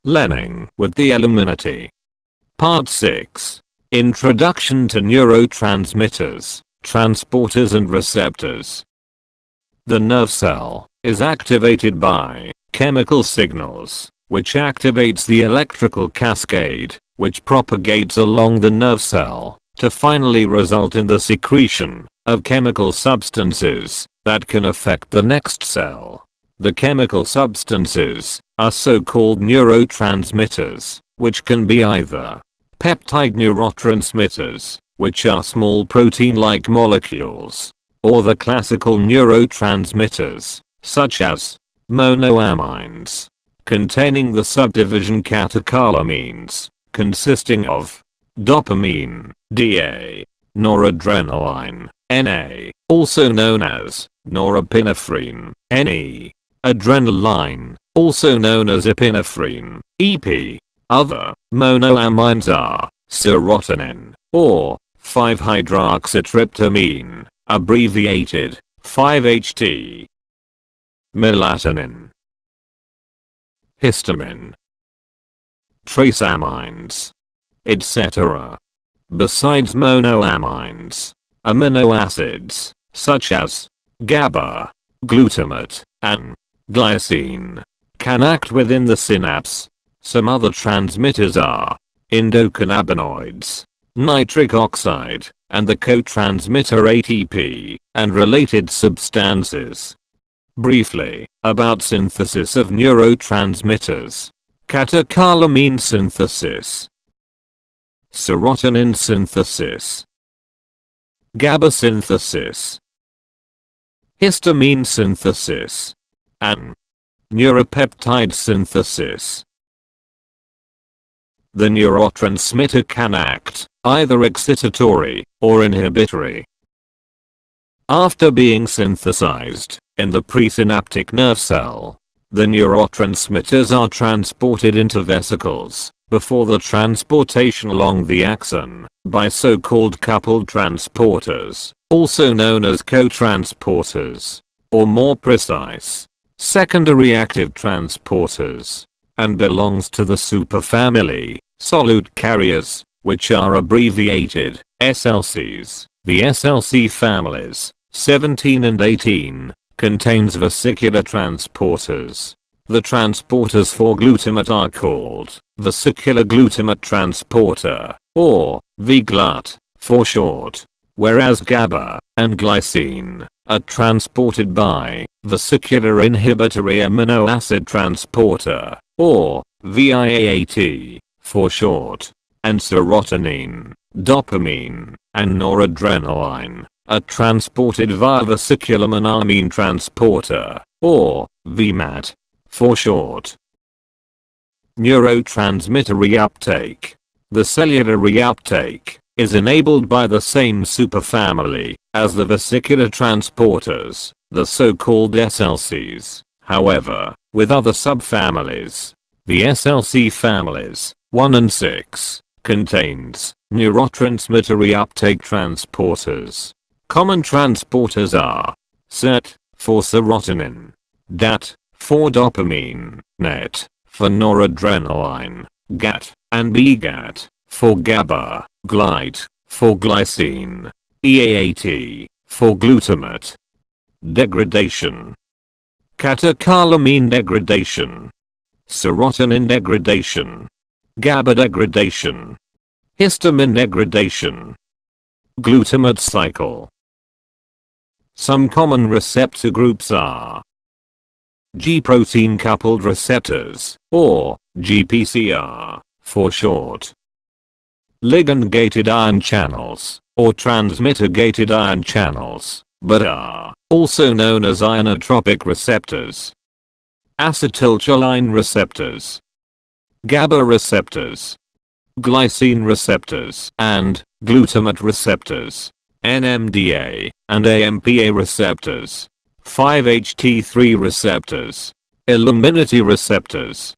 Learning with the Illiminati. Part 6. Introduction to Neurotransmitters, Transporters and Receptors. The nerve cell is activated by chemical signals, which activates the electrical cascade, which propagates along the nerve cell, to finally result in the secretion of chemical substances that can affect the next cell. The chemical substances are so-called neurotransmitters, which can be either peptide neurotransmitters, which are small protein-like molecules, or the classical neurotransmitters, such as monoamines, containing the subdivision catecholamines, consisting of dopamine, DA, noradrenaline, NA, also known as norepinephrine, NE, adrenaline, also known as epinephrine, EP. Other monoamines are serotonin, or 5-hydroxytryptamine, abbreviated 5-HT, melatonin, histamine, trace amines, etc. Besides monoamines, amino acids, such as GABA, glutamate, and glycine, can act within the synapse. Some other transmitters are endocannabinoids, nitric oxide, and the co-transmitter ATP, and related substances. Briefly, about synthesis of neurotransmitters. Catecholamine synthesis, serotonin synthesis, GABA synthesis, histamine synthesis, and neuropeptide synthesis. The neurotransmitter can act either excitatory or inhibitory. After being synthesized in the presynaptic nerve cell, the neurotransmitters are transported into vesicles before the transportation along the axon by so-called coupled transporters, also known as co-transporters, or more precise, secondary active transporters, and belongs to the superfamily solute carriers, which are abbreviated SLCs. The SLC families 17 and 18 contains vesicular transporters. The transporters for glutamate are called vesicular glutamate transporter, or VGLUT for short, whereas GABA and glycine are transported by vesicular inhibitory amino acid transporter, or VIAAT for short, and serotonin, dopamine, and noradrenaline are transported via vesicular monoamine transporter, or VMAT for short. Neurotransmitter reuptake. The cellular reuptake is enabled by the same superfamily as the vesicular transporters, the so-called SLCs, however, with other subfamilies. The SLC families 1 and 6 contains neurotransmitter reuptake transporters. Common transporters are SERT for serotonin, DAT for dopamine, NET for noradrenaline, GAT and BGAT for GABA, GLYT for glycine, EAAT for glutamate. Degradation. Catecholamine degradation, serotonin degradation, GABA degradation, histamine degradation, glutamate cycle. Some common receptor groups are G-protein coupled receptors, or GPCR for short, ligand-gated ion channels, or transmitter-gated ion channels, but are also known as ionotropic receptors, acetylcholine receptors, GABA receptors, glycine receptors, and glutamate receptors, NMDA and AMPA receptors, 5-HT3 receptors, Illiminati receptors,